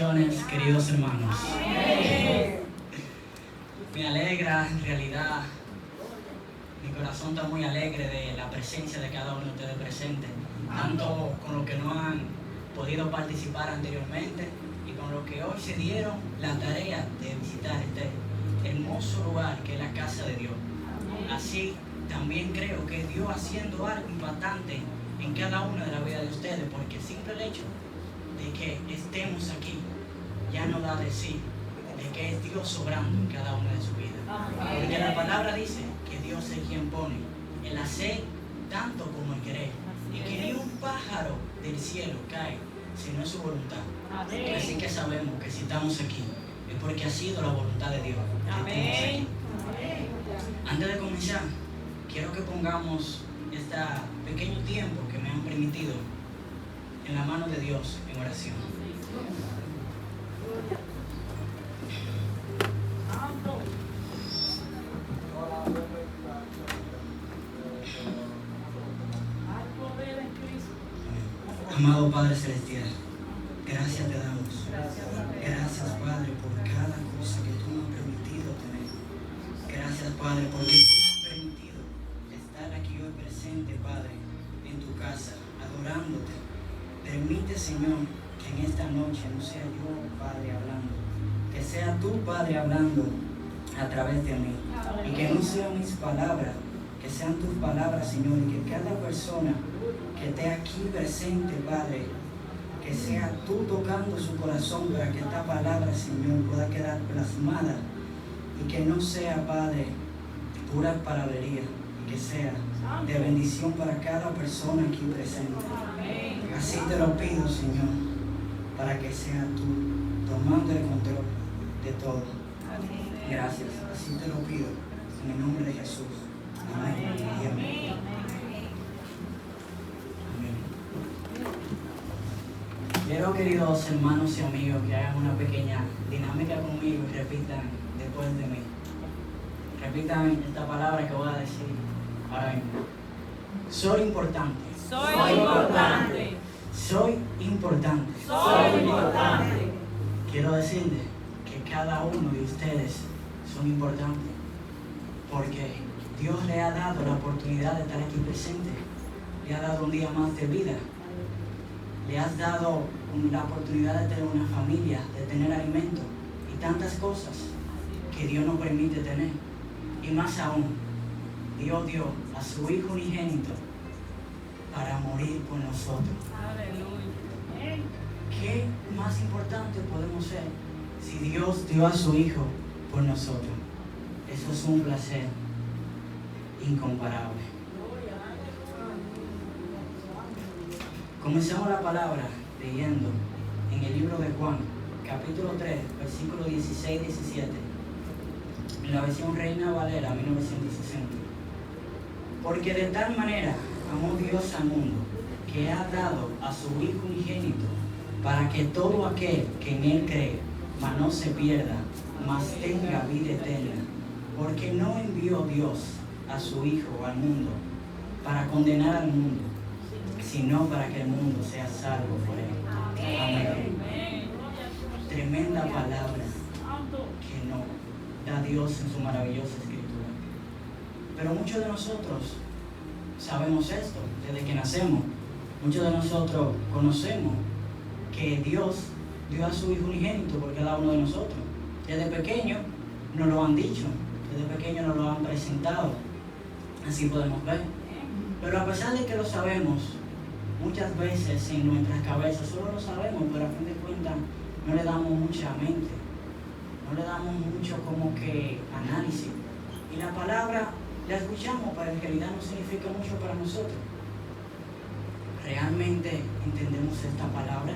Queridos hermanos, me alegra, en realidad, mi corazón está muy alegre de la presencia de cada uno de ustedes presentes, tanto con los que no han podido participar anteriormente y con los que hoy se dieron la tarea de visitar este hermoso lugar que es la casa de Dios. Así también creo que Dios haciendo algo impactante en cada una de la vida de ustedes, porque el simple hecho de que estemos aquí ya no da de sí de que es Dios sobrando en cada una de sus vidas. Porque la palabra dice que Dios es quien pone el hacer tanto como el querer, y que ni un pájaro del cielo cae si no es su voluntad. Así que sabemos que si estamos aquí es porque ha sido la voluntad de Dios que estemos aquí. Antes de comenzar, quiero que pongamos este pequeño tiempo que me han permitido en la mano de Dios en oración. Amado Padre Celestial, gracias te damos. Gracias, Padre, por cada cosa que tú me has permitido tener. Gracias, Padre, porque tú me has permitido estar aquí hoy presente, Padre, en tu casa, adorándote. Permite, Señor, que en esta noche no sea yo, Padre, hablando, que sea tú, Padre, hablando a través de mí, y que no sean mis palabras, que sean tus palabras, Señor, y que cada persona que esté aquí presente, Padre, que sea tú tocando su corazón para que esta palabra, Señor, pueda quedar plasmada y que no sea, Padre, pura palabrería, y que sea de bendición para cada persona aquí presente. Así te lo pido, Señor, para que sea tú tomando el control de todo. Gracias, así te lo pido en el nombre de Jesús. Amén y amén. Quiero, queridos hermanos y amigos, que hagan una pequeña dinámica conmigo y repitan después de mí. Repitan esta palabra que voy a decir ahora mismo. Soy importante. Soy importante. Soy importante. Soy importante. Quiero decirles que cada uno de ustedes son importantes, porque Dios le ha dado la oportunidad de estar aquí presente. Le ha dado un día más de vida. Le has dado la oportunidad de tener una familia, de tener alimento y tantas cosas que Dios nos permite tener. Y más aún, Dios dio a su Hijo unigénito para morir por nosotros. Aleluya. ¿Qué más importante podemos ser si Dios dio a su Hijo por nosotros? Eso es un placer incomparable. Comencemos la palabra leyendo en el libro de Juan, capítulo 3, versículos 16 y 17, en la versión Reina Valera 1960. Porque de tal manera amó Dios al mundo, que ha dado a su Hijo unigénito, para que todo aquel que en Él cree, mas no se pierda, mas tenga vida eterna. Porque no envió Dios a su Hijo al mundo para condenar al mundo, sino para que el mundo sea salvo por Él. Amén. Tremenda palabra que nos da Dios en su maravillosa escritura. Pero muchos de nosotros sabemos esto desde que nacemos. Muchos de nosotros conocemos que Dios dio a su Hijo unigénito por cada uno de nosotros. Desde pequeño nos lo han dicho, desde pequeño nos lo han presentado. Así podemos ver. Pero a pesar de que lo sabemos, muchas veces en nuestras cabezas solo lo sabemos, pero a fin de cuentas no le damos mucha mente, no le damos mucho como que análisis. Y la palabra la escuchamos, pero en realidad no significa mucho para nosotros. ¿Realmente entendemos esta palabra?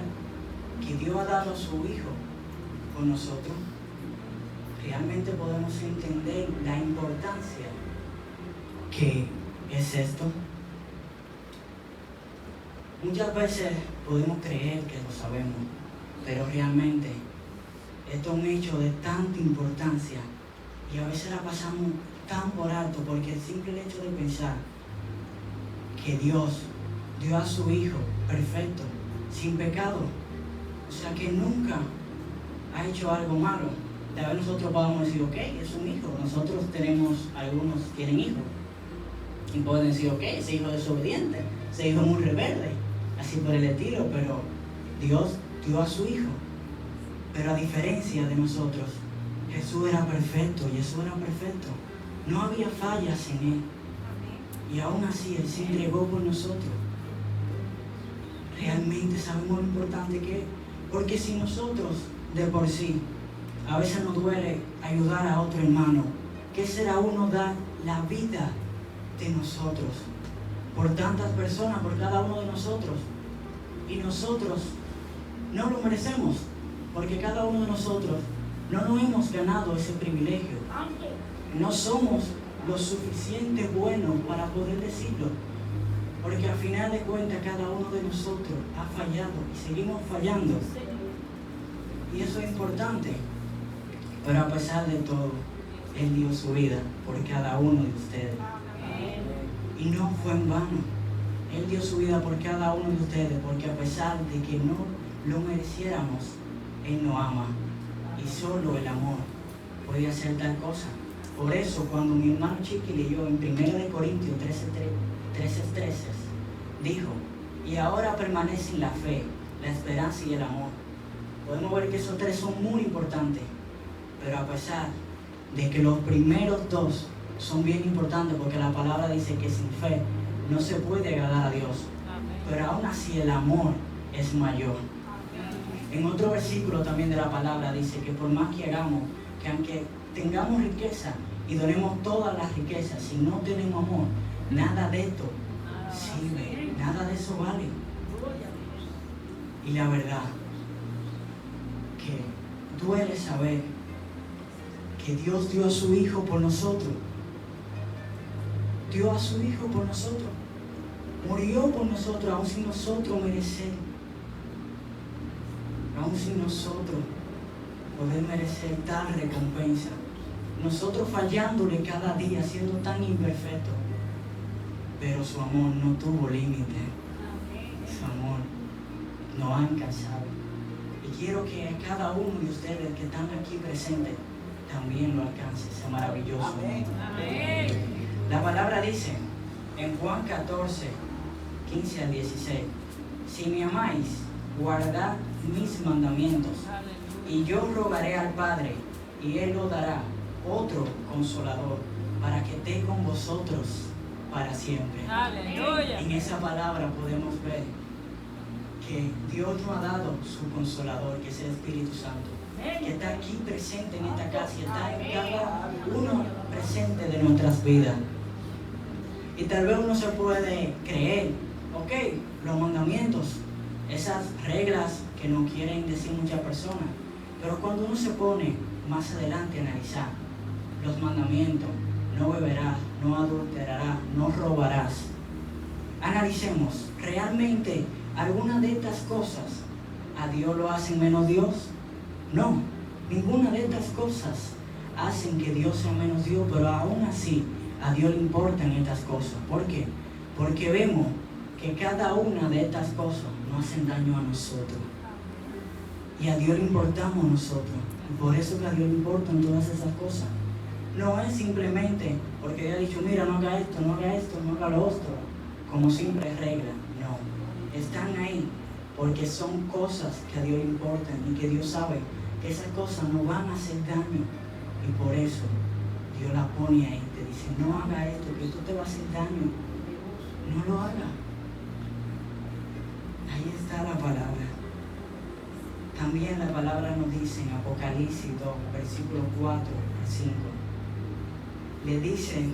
Que Dios ha dado a su Hijo por nosotros. ¿Realmente podemos entender la importancia que es esto? Muchas veces podemos creer que lo sabemos, pero realmente esto es un hecho de tanta importancia y a veces la pasamos tan por alto, porque el simple hecho de pensar que Dios dio a su Hijo perfecto, sin pecado, o sea que nunca ha hecho algo malo. Tal vez nosotros podamos decir, ok, es un hijo. Nosotros tenemos, algunos tienen hijos. Y pueden decir, ok, ese hijo es desobediente, ese hijo es muy rebelde, así por el estilo, pero Dios dio a su hijo. Pero a diferencia de nosotros, Jesús era perfecto, Jesús era perfecto. No había fallas en Él. Y aún así Él se entregó por nosotros. Realmente sabemos lo importante que es. Porque si nosotros de por sí a veces nos duele ayudar a otro hermano, ¿qué será uno dar la vida de nosotros por tantas personas, por cada uno de nosotros? Y nosotros no lo merecemos, porque cada uno de nosotros no nos hemos ganado ese privilegio. No somos lo suficiente buenos para poder decirlo, porque al final de cuentas cada uno de nosotros ha fallado y seguimos fallando, y eso es importante. Pero a pesar de todo, Él dio su vida por cada uno de ustedes, y no fue en vano. Él dio su vida por cada uno de ustedes, porque a pesar de que no lo mereciéramos, Él nos ama, y solo el amor puede hacer tal cosa. Por eso, cuando mi hermano Chiqui leyó en 1 Corintios 13:13, dijo, y ahora permanecen la fe, la esperanza y el amor. Podemos ver que esos tres son muy importantes, pero a pesar de que los primeros dos son bien importantes, porque la palabra dice que sin fe no se puede agradar a Dios, pero aún así el amor es mayor. En otro versículo también de la palabra dice que por más que hagamos, que aunque tengamos riqueza y donemos todas las riquezas, si no tenemos amor, nada de esto sirve, nada de eso vale. Y la verdad que duele saber que Dios dio a su Hijo por nosotros. Dio a su Hijo por nosotros. Murió por nosotros, aun sin nosotros merecer. Aun sin nosotros poder merecer tal recompensa. Nosotros fallándole cada día, siendo tan imperfectos. Pero su amor no tuvo límite. Su amor no ha alcanzado. Y quiero que a cada uno de ustedes que están aquí presentes también lo alcance, ese maravilloso amor. La palabra dice en Juan 14, 15 al 16, si me amáis, guardad mis mandamientos, y yo rogaré al Padre, y Él os dará otro consolador, para que esté con vosotros para siempre. Aleluya. En esa palabra podemos ver que Dios nos ha dado su consolador, que es el Espíritu Santo, que está aquí presente en esta casa y está en cada uno presente de nuestras vidas. Y tal vez uno se puede creer, ok, los mandamientos, esas reglas que no quieren decir muchas personas, pero cuando uno se pone más adelante a analizar los mandamientos, no beberás, no adulterarás, no robarás. Analicemos, ¿realmente alguna de estas cosas a Dios lo hacen menos Dios? No, ninguna de estas cosas hacen que Dios sea menos Dios, pero aún así a Dios le importan estas cosas. ¿Por qué? Porque vemos que cada una de estas cosas nos hacen daño a nosotros. Y a Dios le importamos nosotros. Y por eso que a Dios le importan todas esas cosas. No es simplemente porque Dios ha dicho, mira, no haga esto, no haga esto, no haga lo otro, como simple regla. No, están ahí porque son cosas que a Dios le importan y que Dios sabe que esas cosas no van a hacer daño. Y por eso Dios la pone ahí, te dice, no haga esto, que esto te va a hacer daño. No lo haga. Ahí está la palabra. También la palabra nos dice en Apocalipsis 2, versículo 4 al 5. Le dice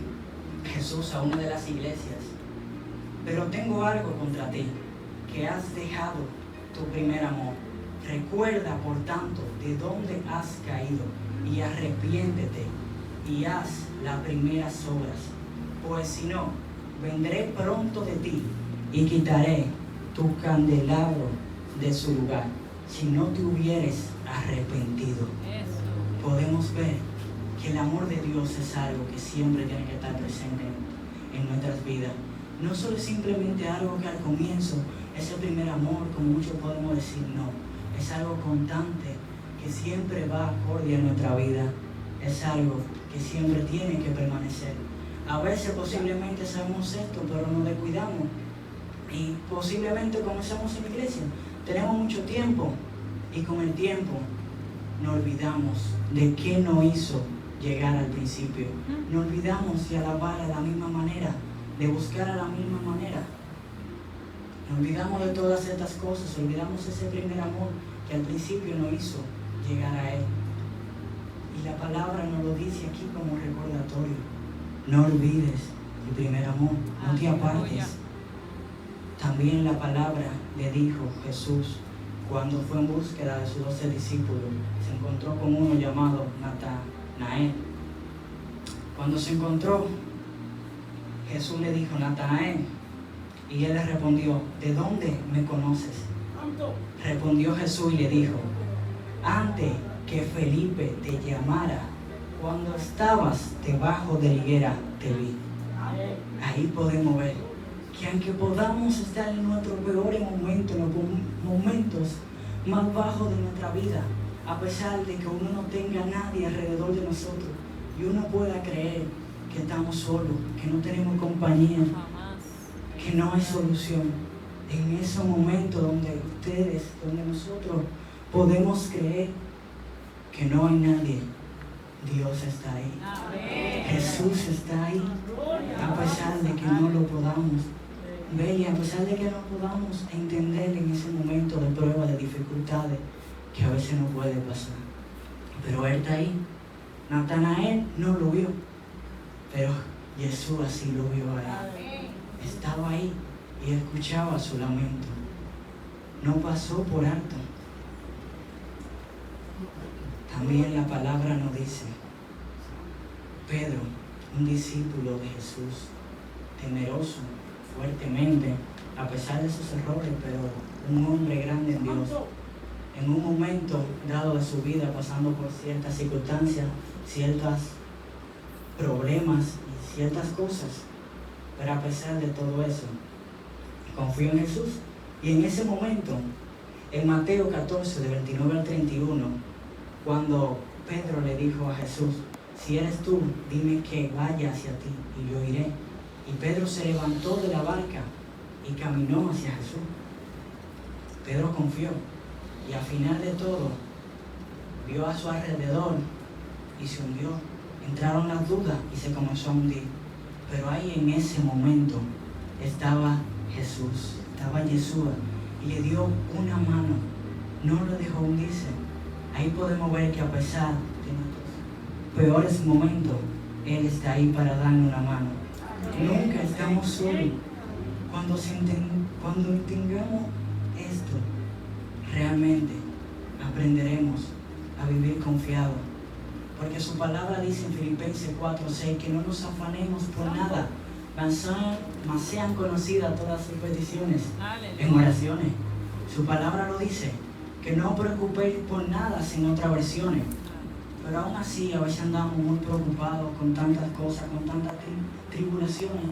Jesús a una de las iglesias, pero tengo algo contra ti, que has dejado tu primer amor. Recuerda, por tanto, de dónde has caído, y arrepiéntete, y haz las primeras obras. Pues si no, vendré pronto de ti, y quitaré tu candelabro de su lugar, si no te hubieres arrepentido. Podemos ver que el amor de Dios es algo que siempre tiene que estar presente en nuestras vidas. No solo es simplemente algo que al comienzo es el primer amor, como muchos podemos decir, no. Es algo constante que siempre va acorde a nuestra vida. Es algo que siempre tiene que permanecer. A veces posiblemente sabemos esto, pero nos descuidamos. Y posiblemente comenzamos en la iglesia, tenemos mucho tiempo y con el tiempo nos olvidamos de qué nos hizo llegar al principio. Nos olvidamos de alabar a la misma manera, de buscar a la misma manera. Nos olvidamos de todas estas cosas, olvidamos ese primer amor que al principio nos hizo llegar a Él. Y la palabra nos lo dice aquí como recordatorio. No olvides el primer amor, no te apartes. También la palabra le dijo Jesús cuando fue en búsqueda de sus 12 discípulos. Se encontró con uno llamado Natanael. Cuando se encontró, Jesús le dijo, Natanael, y él le respondió, ¿de dónde me conoces? Respondió Jesús y le dijo, antes que Felipe te llamara, cuando estabas debajo de la higuera, te vi. Ahí podemos ver que aunque podamos estar en nuestros peores momentos, en los momentos más bajos de nuestra vida, a pesar de que uno no tenga a nadie alrededor de nosotros y uno pueda creer que estamos solos, que no tenemos compañía, que no hay solución, en esos momentos donde nosotros podemos creer que no hay nadie, Dios está ahí. Amén. Jesús está ahí, a pesar de que no lo podamos ver y a pesar de que no podamos entender en ese momento de prueba, de dificultades que a veces no puede pasar. Pero Él está ahí. Natanael no lo vio, pero Jesús así lo vio a Él. Estaba ahí y escuchaba su lamento. No pasó por alto. También la palabra nos dice, Pedro, un discípulo de Jesús, temeroso, fuertemente, a pesar de sus errores, pero un hombre grande en Dios, en un momento dado de su vida, pasando por ciertas circunstancias, ciertos problemas y ciertas cosas, pero a pesar de todo eso, confió en Jesús. Y en ese momento, en Mateo 14, de 29 al 31, cuando Pedro le dijo a Jesús, si eres tú, dime que vaya hacia ti y yo iré. Y Pedro se levantó de la barca y caminó hacia Jesús. Pedro confió y al final de todo vio a su alrededor y se hundió. Entraron las dudas y se comenzó a hundir. Pero ahí en ese momento estaba Jesús, estaba Yeshua y le dio una mano, no lo dejó hundirse. Ahí podemos ver que a pesar de nuestros peores momentos, Él está ahí para darnos una mano. Nunca estamos solos. Cuando entendamos esto, realmente aprenderemos a vivir confiados. Porque su palabra dice en Filipenses 4:6 que no nos afanemos por nada, mas sean conocidas todas sus peticiones en oraciones. Su palabra lo dice, que no os preocupéis por nada sin otras versiones. Pero aún así a veces andamos muy preocupados con tantas cosas, con tantas tribulaciones,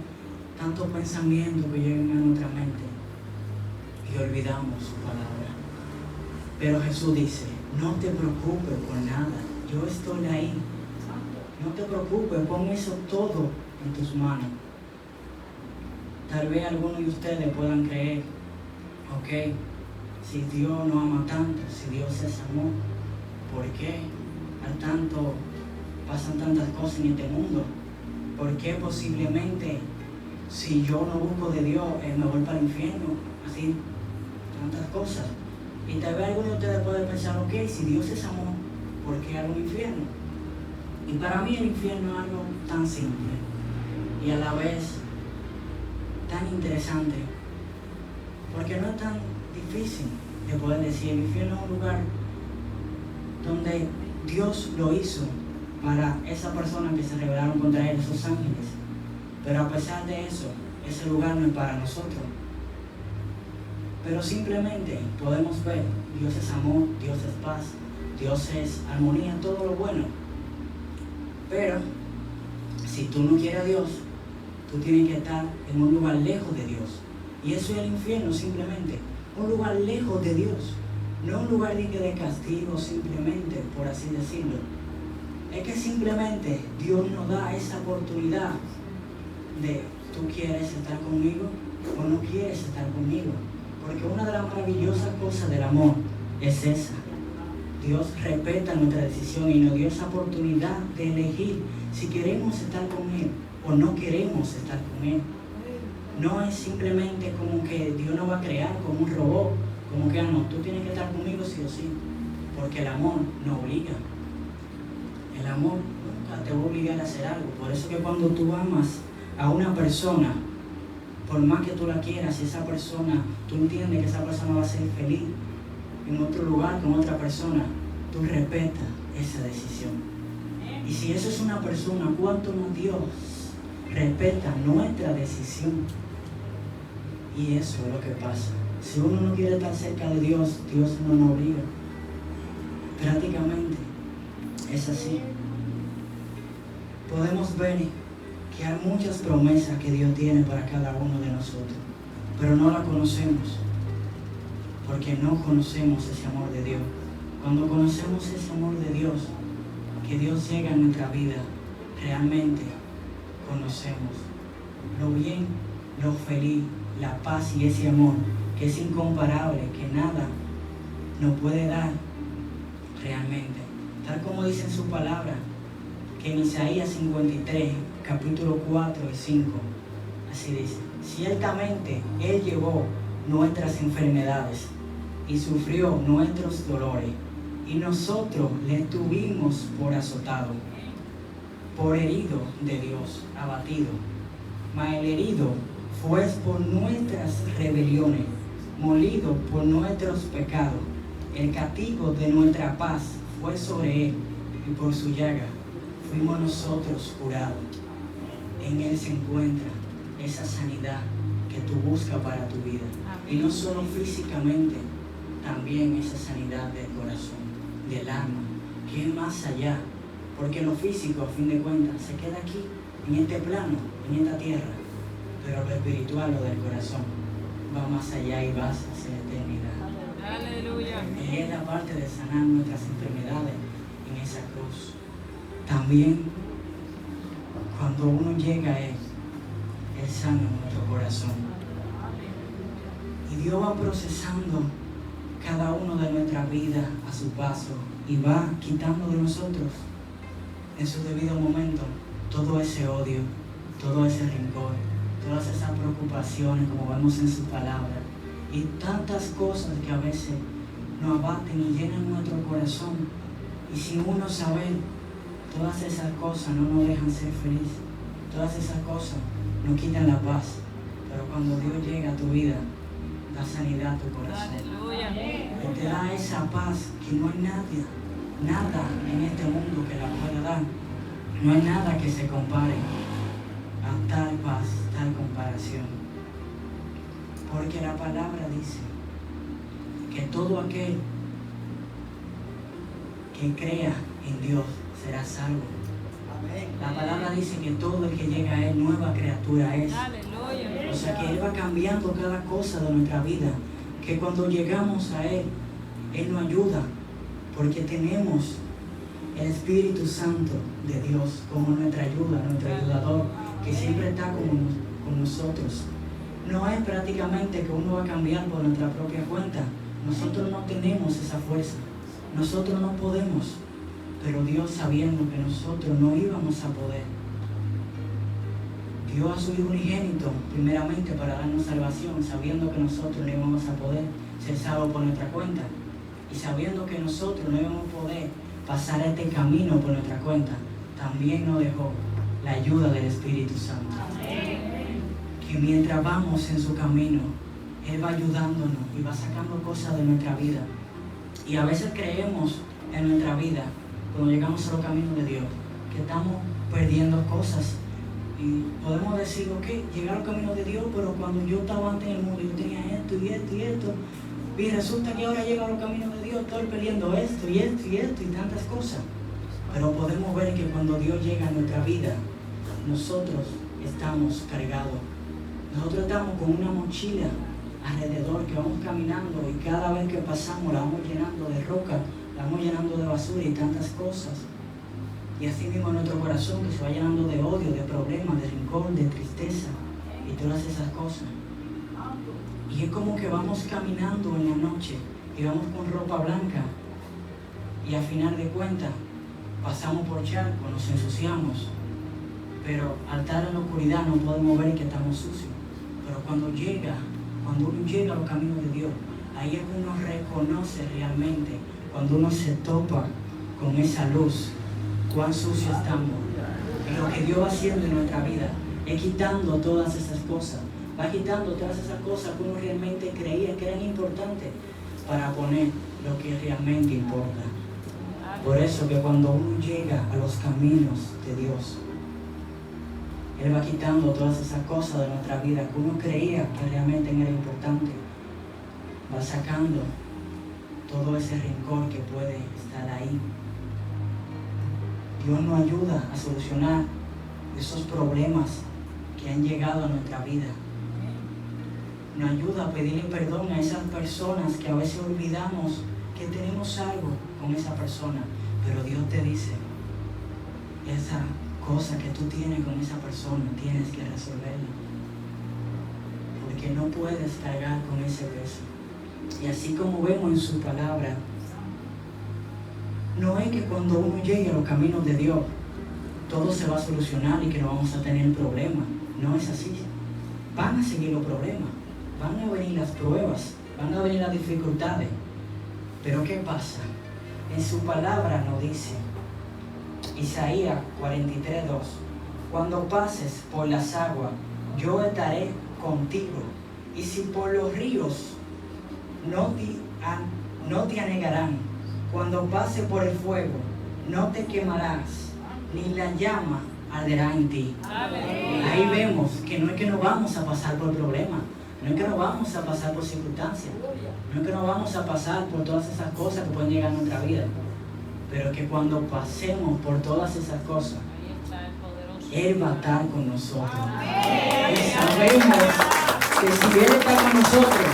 tantos pensamientos que llegan a nuestra mente y olvidamos su palabra. Pero Jesús dice, no te preocupes por nada, yo estoy ahí. No te preocupes, pon eso todo en tus manos. Tal vez algunos de ustedes puedan creer, ok, si Dios no ama tanto, si Dios es amor, ¿por qué al tanto pasan tantas cosas en este mundo? ¿Por qué posiblemente si yo no busco de Dios me voy para el infierno? Así, tantas cosas. Y tal vez algunos de ustedes pueden pensar, ok, si Dios es amor, ¿por qué algo infierno? Y para mí el infierno es algo tan simple y a la vez tan interesante, porque no es tan difícil de poder decir. El infierno es un lugar donde Dios lo hizo para esas personas que se rebelaron contra Él, esos ángeles. Pero a pesar de eso, ese lugar no es para nosotros. Pero simplemente podemos ver, Dios es amor, Dios es paz, Dios es armonía, todo lo bueno. Pero si tú no quieres a Dios, tú tienes que estar en un lugar lejos de Dios. Y eso es el infierno simplemente, un lugar lejos de Dios. No un lugar de castigo simplemente, por así decirlo. Es que simplemente Dios nos da esa oportunidad de ¿tú quieres estar conmigo o no quieres estar conmigo? Porque una de las maravillosas cosas del amor es esa. Dios respeta nuestra decisión y nos dio esa oportunidad de elegir si queremos estar con Él o no queremos estar con Él. No es simplemente como que Dios nos va a crear como un robot, como que no, tú tienes que estar conmigo sí o sí, porque el amor no obliga. El amor nunca te va a obligar a hacer algo. Por eso que cuando tú amas a una persona, por más que tú la quieras, y esa persona, tú entiendes que esa persona va a ser feliz en otro lugar con otra persona, tú respetas esa decisión. Y si eso es una persona, ¿cuánto más Dios respeta nuestra decisión? Y eso es lo que pasa. Si uno no quiere estar cerca de Dios, Dios no nos obliga. Prácticamente es así. Podemos ver que hay muchas promesas que Dios tiene para cada uno de nosotros, pero no las conocemos, porque no conocemos ese amor de Dios. Cuando conocemos ese amor de Dios, que Dios llega en nuestra vida, realmente conocemos lo bien, lo feliz, la paz y ese amor que es incomparable, que nada nos puede dar realmente. Tal como dice en su palabra, que en Isaías 53, capítulo 4 y 5, así dice: ciertamente Él llevó nuestras enfermedades y sufrió nuestros dolores, y nosotros le tuvimos por azotado, por herido de Dios, abatido. Mas el herido fue por nuestras rebeliones, molido por nuestros pecados. El castigo de nuestra paz fue sobre Él, y por su llaga fuimos nosotros curados. En Él se encuentra esa sanidad que tú buscas para tu vida. Y no solo físicamente, también esa sanidad del corazón, del alma, que es más allá. Porque lo físico, a fin de cuentas, se queda aquí, en este plano, en esta tierra. Pero lo espiritual, lo del corazón, va más allá y va hacia la eternidad. Aleluya. Él es la parte de sanar nuestras enfermedades en esa cruz. También, cuando uno llega a Él, Él sana nuestro corazón. Y Dios va procesando cada uno de nuestra vida a su paso y va quitando de nosotros en su debido momento todo ese odio, todo ese rencor, todas esas preocupaciones, como vemos en su palabra, y tantas cosas que a veces nos abaten y llenan nuestro corazón, y sin uno saber, todas esas cosas no nos dejan ser felices, todas esas cosas nos quitan la paz. Pero cuando Dios llega a tu vida, da sanidad a tu corazón. Aleluya. Él te da esa paz que no hay nada en este mundo que la pueda dar. No hay nada que se compare a tal paz, tal comparación. Porque la palabra dice que todo aquel que crea en Dios será salvo. La palabra dice que todo el que llega a Él, nueva criatura es. Aleluya. O sea que Él va cambiando cada cosa de nuestra vida. Que cuando llegamos a Él, Él nos ayuda. Porque tenemos el Espíritu Santo de Dios como nuestra ayuda, nuestro ayudador, que siempre está con nosotros. No es prácticamente que uno va a cambiar por nuestra propia cuenta. Nosotros no tenemos esa fuerza. Nosotros no podemos. Pero Dios, sabiendo que nosotros no íbamos a poder, dio a su Hijo unigénito primeramente para darnos salvación, sabiendo que nosotros no íbamos a poder ser salvos por nuestra cuenta, y sabiendo que nosotros no íbamos a poder pasar este camino por nuestra cuenta, también nos dejó la ayuda del Espíritu Santo. Que mientras vamos en su camino, Él va ayudándonos y va sacando cosas de nuestra vida. Y a veces creemos en nuestra vida, cuando llegamos a los caminos de Dios, que estamos perdiendo cosas. Y podemos decir, ok, llegar a los caminos de Dios, pero cuando yo estaba antes en el mundo, yo tenía esto y esto y esto. Y resulta que ahora llego a los caminos de Dios, estoy perdiendo esto y esto y esto y tantas cosas. Pero podemos ver que cuando Dios llega a nuestra vida, nosotros estamos cargados. Nosotros estamos con una mochila alrededor, que vamos caminando y cada vez que pasamos la vamos llenando de roca, la vamos llenando de basura y tantas cosas. Y así mismo nuestro corazón que se va llenando de odio, de problemas, de rencor, de tristeza y todas esas cosas. Y es como que vamos caminando en la noche y vamos con ropa blanca y al final de cuentas pasamos por charcos, nos ensuciamos, pero al estar en la oscuridad no podemos ver que estamos sucios. Pero cuando uno llega a los caminos de Dios, ahí es que uno reconoce realmente, cuando uno se topa con esa luz, cuán sucio estamos. Y lo que Dios va haciendo en nuestra vida es quitando todas esas cosas, va quitando todas esas cosas que uno realmente creía que eran importantes para poner lo que realmente importa. Por eso que cuando uno llega a los caminos de Dios, Él va quitando todas esas cosas de nuestra vida que uno creía que realmente era importante. Va sacando todo ese rencor que puede estar ahí. Dios nos ayuda a solucionar esos problemas que han llegado a nuestra vida. Nos ayuda a pedirle perdón a esas personas que a veces olvidamos que tenemos algo con esa persona, pero Dios te dice, esa cosa que tú tienes con esa persona tienes que resolverla, porque no puedes cargar con ese peso. Y así como vemos en su palabra, no es que cuando uno llegue a los caminos de Dios todo se va a solucionar y que no vamos a tener problemas. No es así. Van a seguir los problemas, van a venir las pruebas, van a venir las dificultades. Pero ¿qué pasa? En su palabra nos dice, Isaías 43:2, cuando pases por las aguas, yo estaré contigo, y si por los ríos no te anegarán. Cuando pases por el fuego, no te quemarás, ni la llama arderá en ti. Ahí vemos que no es que no vamos a pasar por problemas, no es que no vamos a pasar por circunstancias, no es que no vamos a pasar por todas esas cosas que pueden llegar a nuestra vida, pero que cuando pasemos por todas esas cosas, Él va a estar con nosotros. Y sabemos que si Él está con nosotros,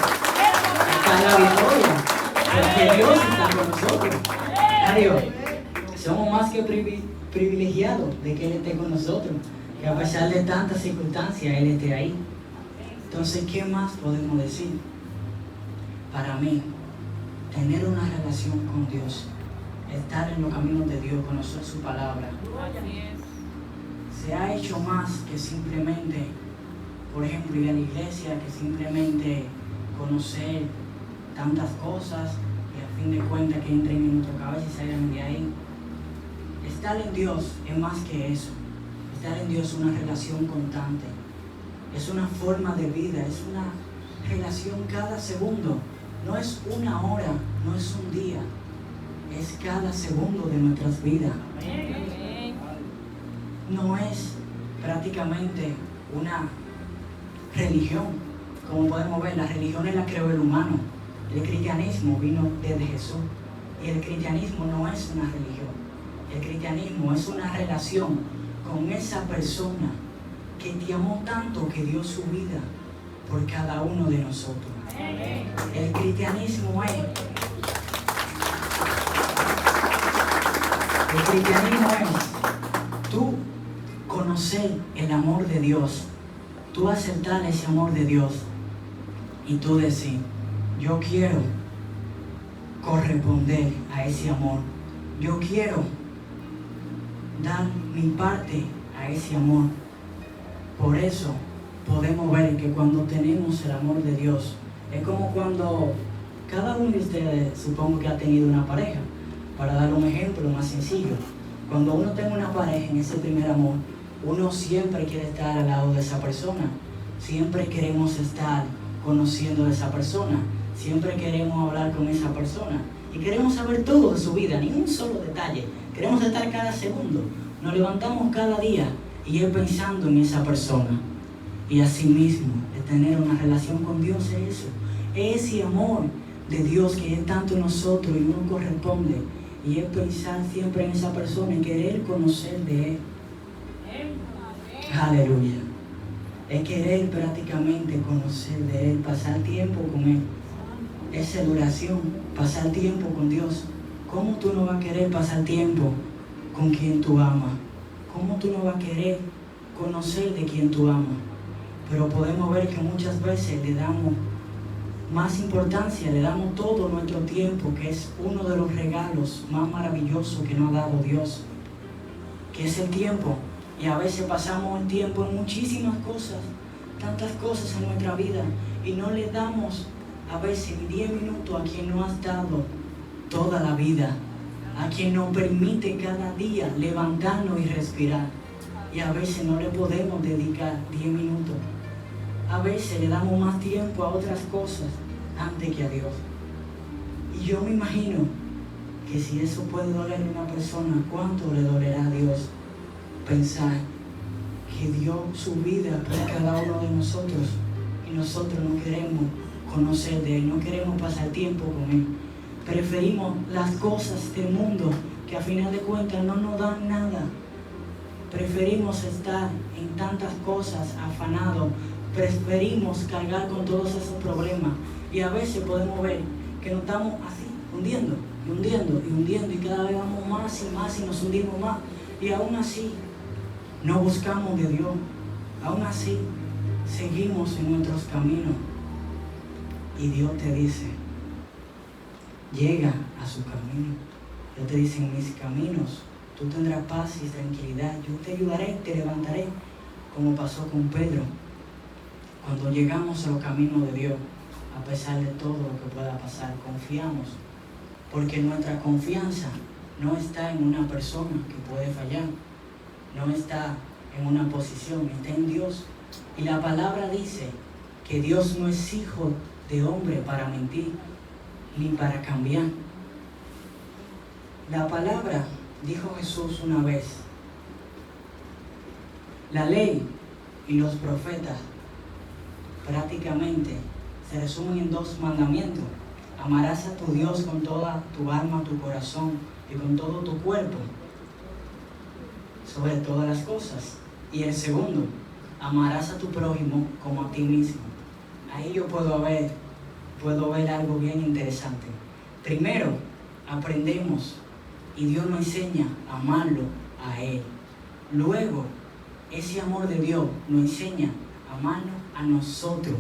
está la victoria, porque Dios está con nosotros. Adiós. Somos más que privilegiados de que Él esté con nosotros, que a pesar de tantas circunstancias, Él esté ahí. Entonces, ¿qué más podemos decir? Para mí, tener una relación con Dios, estar en los caminos de Dios, conocer su palabra, se ha hecho más que simplemente, por ejemplo, ir a la iglesia, que simplemente conocer tantas cosas y a fin de cuentas que entren en nuestra cabeza y salgan de ahí. Estar en Dios es más que eso. Estar en Dios es una relación constante, es una forma de vida, es una relación cada segundo. No es una hora, no es un día, es cada segundo de nuestras vidas. No es prácticamente una religión. Como podemos ver, la religión la creó el humano. El cristianismo vino desde Jesús. Y el cristianismo no es una religión. El cristianismo es una relación con esa persona que te amó tanto que dio su vida por cada uno de nosotros. El cristianismo es tú conocer el amor de Dios, tú aceptar ese amor de Dios y tú decir, yo quiero corresponder a ese amor, yo quiero dar mi parte a ese amor. Por eso podemos ver que cuando tenemos el amor de Dios, es como cuando cada uno de ustedes, supongo que ha tenido una pareja. Para dar un ejemplo más sencillo, cuando uno tiene una pareja en ese primer amor, uno siempre quiere estar al lado de esa persona, siempre queremos estar conociendo a esa persona, siempre queremos hablar con esa persona y queremos saber todo de su vida, ni un solo detalle. Queremos estar cada segundo, nos levantamos cada día y es pensando en esa persona. Y así mismo, de tener una relación con Dios es eso, es ese amor de Dios que es tanto en nosotros y no corresponde, y es pensar siempre en esa persona y querer conocer de Él. Aleluya. Es querer prácticamente conocer de Él, pasar tiempo con Él. Es adoración, pasar tiempo con Dios. ¿Cómo tú no vas a querer pasar tiempo con quien tú amas? ¿Cómo tú no vas a querer conocer de quien tú amas? Pero podemos ver que muchas veces le damos más importancia, le damos todo nuestro tiempo, que es uno de los regalos más maravillosos que nos ha dado Dios, que es el tiempo. Y a veces pasamos el tiempo en muchísimas cosas, tantas cosas en nuestra vida, y no le damos a veces ni 10 minutos a quien nos ha dado toda la vida, a quien nos permite cada día levantarnos y respirar. Y a veces no le podemos dedicar 10 minutos. A veces le damos más tiempo a otras cosas antes que a Dios. Y yo me imagino que si eso puede doler a una persona, ¿cuánto le dolerá a Dios pensar que dio su vida por cada uno de nosotros y nosotros no queremos conocer de Él, no queremos pasar tiempo con Él? Preferimos las cosas del mundo que a final de cuentas no nos dan nada. Preferimos estar en tantas cosas afanados, preferimos cargar con todos esos problemas, y a veces podemos ver que nos estamos así, hundiendo y hundiendo y hundiendo, y cada vez vamos más y más y nos hundimos más, y aún así no buscamos de Dios, aún así seguimos en nuestros caminos. Y Dios te dice, llega a su camino. Dios te dice, en mis caminos tú tendrás paz y tranquilidad, yo te ayudaré, te levantaré, como pasó con Pedro. Cuando llegamos a los caminos de Dios, a pesar de todo lo que pueda pasar, confiamos, porque nuestra confianza no está en una persona que puede fallar, no está en una posición, está en Dios. Y la palabra dice que Dios no es hijo de hombre para mentir, ni para cambiar. La palabra, dijo Jesús una vez, la ley y los profetas prácticamente se resumen en 2 mandamientos. Amarás a tu Dios con toda tu alma, tu corazón y con todo tu cuerpo, sobre todas las cosas. Y el segundo, amarás a tu prójimo como a ti mismo. Ahí yo puedo ver algo bien interesante. Primero, aprendemos y Dios nos enseña a amarlo a Él. Luego, ese amor de Dios nos enseña a amarnos a nosotros.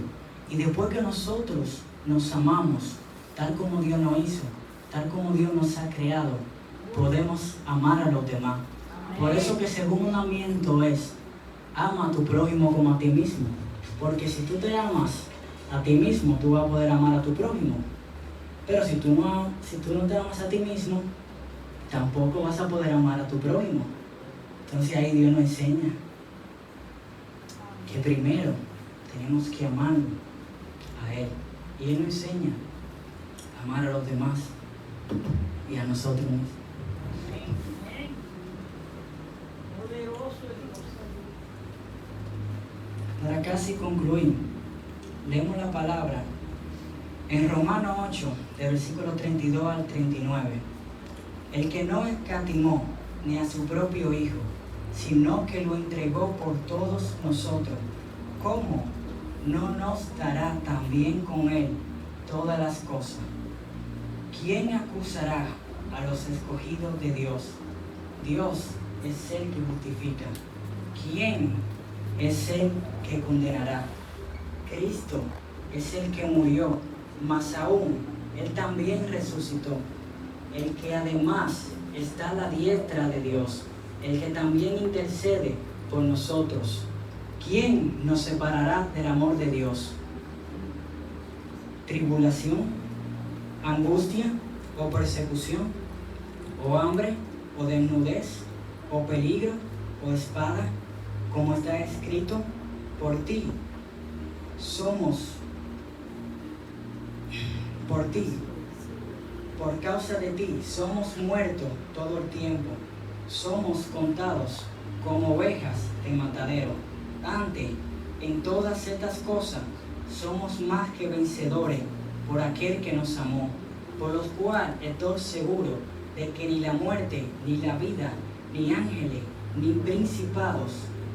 Y después que nosotros nos amamos, tal como Dios nos hizo, tal como Dios nos ha creado, podemos amar a los demás. Por eso que el segundo mandamiento es, ama a tu prójimo como a ti mismo. Porque si tú te amas a ti mismo, tú vas a poder amar a tu prójimo. Pero si tú no te amas a ti mismo, tampoco vas a poder amar a tu prójimo. Entonces ahí Dios nos enseña que primero tenemos que amarlo a Él. Y Él nos enseña a amar a los demás y a nosotros mismos. Para casi concluir, leemos la palabra en Romanos 8, de versículo 32 al 39. El que no escatimó ni a su propio Hijo, sino que lo entregó por todos nosotros, ¿cómo no nos dará también con Él todas las cosas? ¿Quién acusará a los escogidos de Dios? Dios es el que justifica. ¿Quién es el que condenará? Cristo es el que murió, mas aún Él también resucitó, el que además está a la diestra de Dios, el que también intercede por nosotros. ¿Quién nos separará del amor de Dios? ¿Tribulación, angustia o persecución, o hambre o desnudez, o peligro o espada? Como está escrito, por causa de ti, somos muertos todo el tiempo, somos contados como ovejas de matadero. Antes, en todas estas cosas, somos más que vencedores por aquel que nos amó, por los cuales estoy seguro de que ni la muerte, ni la vida, ni ángeles, ni principados,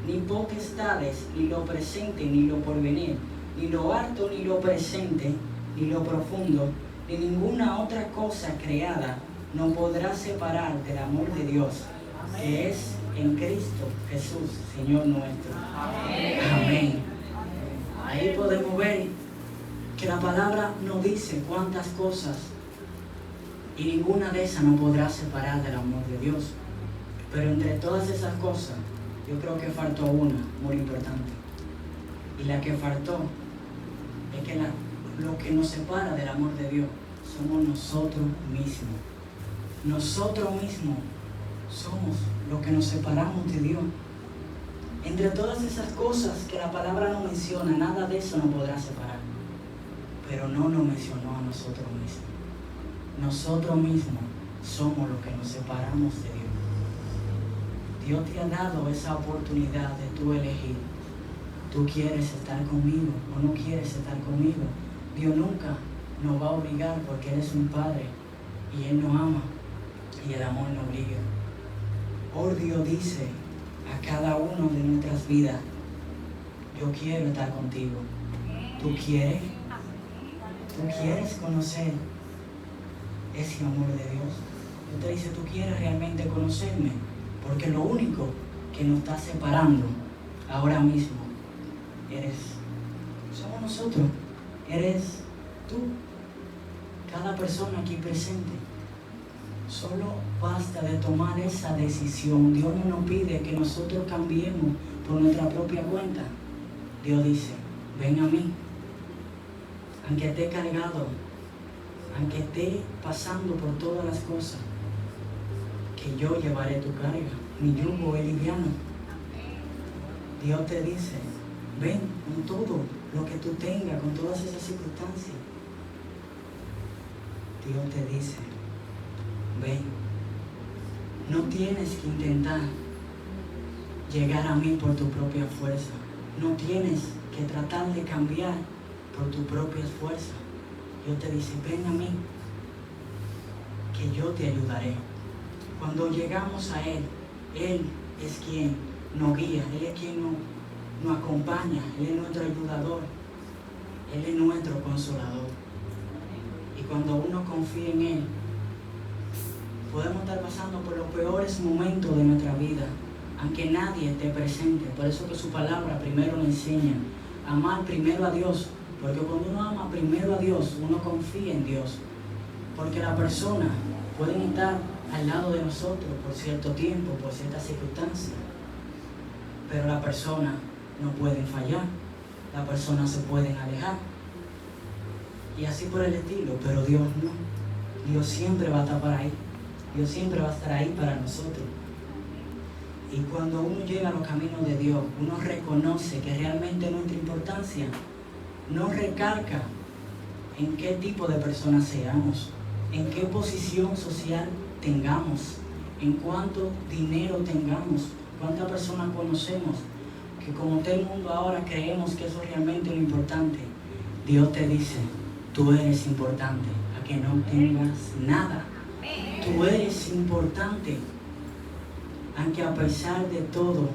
ni potestades, ni lo presente, ni lo porvenir, ni lo alto, ni lo presente, ni lo profundo, ni ninguna otra cosa creada nos podrá separar del amor de Dios, que es en Cristo Jesús, Señor nuestro. Amén. Ahí podemos ver que la palabra nos dice cuántas cosas y ninguna de esas nos podrá separar del amor de Dios. Pero entre todas esas cosas, yo creo que faltó una muy importante. Y la que faltó es que lo que nos separa del amor de Dios somos nosotros mismos. Nosotros mismos somos los que nos separamos de Dios. Entre todas esas cosas que la palabra no menciona, nada de eso nos podrá separar. Pero no nos mencionó a nosotros mismos. Nosotros mismos somos los que nos separamos de Dios. Dios te ha dado esa oportunidad de tú elegir. ¿Tú quieres estar conmigo o no quieres estar conmigo? Dios nunca nos va a obligar porque Él es un Padre y Él nos ama y el amor nos obliga. Hoy Dios dice a cada uno de nuestras vidas, yo quiero estar contigo. ¿Tú quieres? ¿Tú quieres conocer ese amor de Dios? Dios te dice, ¿tú quieres realmente conocerme? Porque lo único que nos está separando ahora mismo somos nosotros, eres tú, cada persona aquí presente. Solo basta de tomar esa decisión. Dios no nos pide que nosotros cambiemos por nuestra propia cuenta. Dios dice, ven a mí, aunque esté cargado, aunque esté pasando por todas las cosas, que yo llevaré tu carga, mi yugo es liviano. Dios te dice, ven con todo lo que tú tengas, con todas esas circunstancias. Dios te dice, ven. No tienes que intentar llegar a mí por tu propia fuerza. No tienes que tratar de cambiar por tu propia fuerza. Dios te dice, ven a mí, que yo te ayudaré. Cuando llegamos a Él, Él es quien nos guía, Él es quien nos acompaña, Él es nuestro ayudador, Él es nuestro consolador. Y cuando uno confía en Él, podemos estar pasando por los peores momentos de nuestra vida, aunque nadie esté presente. Por eso que su palabra primero nos enseña a amar primero a Dios, porque cuando uno ama primero a Dios, uno confía en Dios, porque las personas pueden estar al lado de nosotros por cierto tiempo, por ciertas circunstancias, pero las personas no pueden fallar, las personas se pueden alejar y así por el estilo, pero Dios no. Dios siempre va a estar ahí, Dios siempre va a estar ahí para nosotros. Y cuando uno llega a los caminos de Dios, uno reconoce que realmente nuestra importancia no recarga en qué tipo de personas seamos, en qué posición social tengamos, en cuánto dinero tengamos, cuántas personas conocemos, que como todo el mundo ahora creemos que eso es realmente lo importante. Dios te dice, tú eres importante, a que no tengas nada. Tú eres importante, aunque a pesar de todo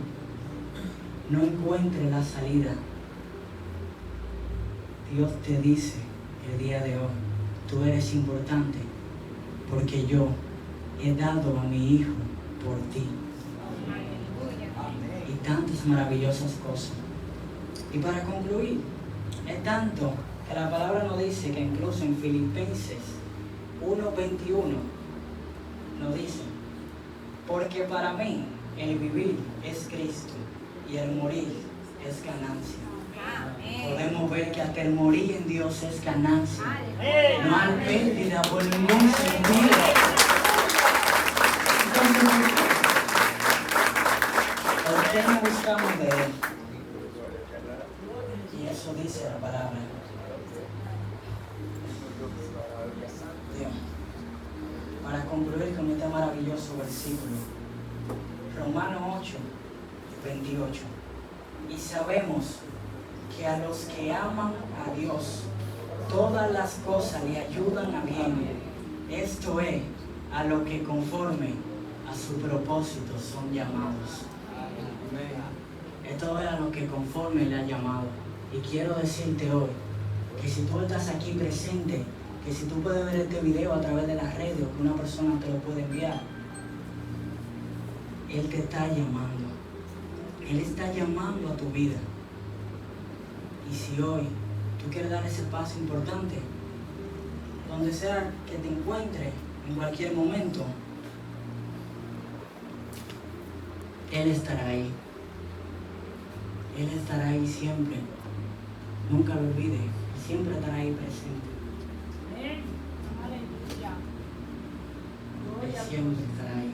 no encuentre la salida. Dios te dice el día de hoy, tú eres importante porque yo he dado a mi Hijo por ti. Y tantas maravillosas cosas. Y para concluir, es tanto que la palabra nos dice que incluso en Filipenses 1:21 nos dice, porque para mí el vivir es Cristo y el morir es ganancia. Podemos ver que hasta el morir en Dios es ganancia. No hay pérdida por ningún sentido. Entonces, ¿por qué no buscamos de Él? Y eso dice la palabra. Dios. Para concluir con este maravilloso versículo, Romanos 8:28. Y sabemos que a los que aman a Dios, todas las cosas le ayudan a bien. Esto es, a lo que conforme a su propósito son llamados. Esto es a lo que conforme le ha llamado. Y quiero decirte hoy que si tú estás aquí presente, que si tú puedes ver este video a través de las redes o que una persona te lo puede enviar, Él te está llamando. Él está llamando a tu vida. Y si hoy tú quieres dar ese paso importante, donde sea que te encuentres, en cualquier momento, Él estará ahí. Él estará ahí siempre. Nunca lo olvides. Siempre estará ahí presente. Él siempre estará ahí.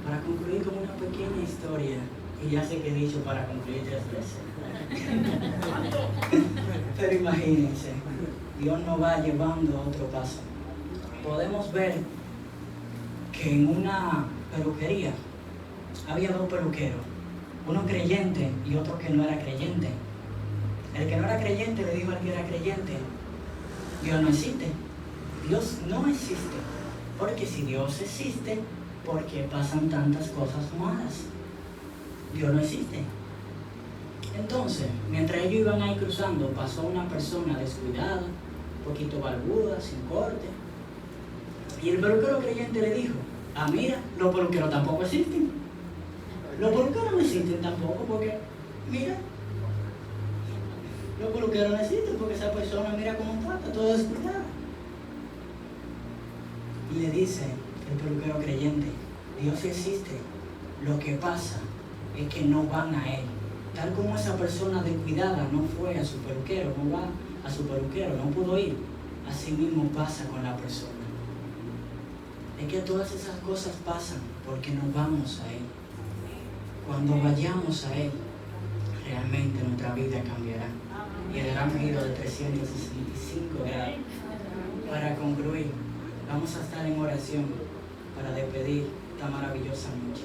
Para concluir con una pequeña historia, y ya sé que he dicho para concluir 3 veces. Pero imagínense, Dios nos va llevando a otro paso. Podemos ver que en una peluquería había 2 peluqueros, uno creyente y otro que no era creyente. El que no era creyente le dijo al que era creyente: Dios no existe, Dios no existe, porque si Dios existe, ¿por qué pasan tantas cosas malas? Dios no existe. Entonces, mientras ellos iban ahí cruzando, pasó una persona descuidada, un poquito barbuda, sin corte, y el peluquero creyente le dijo: ah, mira, los peluqueros tampoco existen. Los peluqueros no existen tampoco porque, mira, los peluqueros no existen porque esa persona, mira cómo está todo descuidada. Y le dice el peluquero creyente: Dios existe, lo que pasa es que no van a Él. Tal como esa persona descuidada no fue a su peluquero, no va a su peluquero, no pudo ir, así mismo pasa con la persona. Es que todas esas cosas pasan porque no vamos a Él. Cuando vayamos a Él, realmente nuestra vida cambiará y dará un giro de 365 grados. Para concluir, vamos a estar en oración para despedir esta maravillosa noche.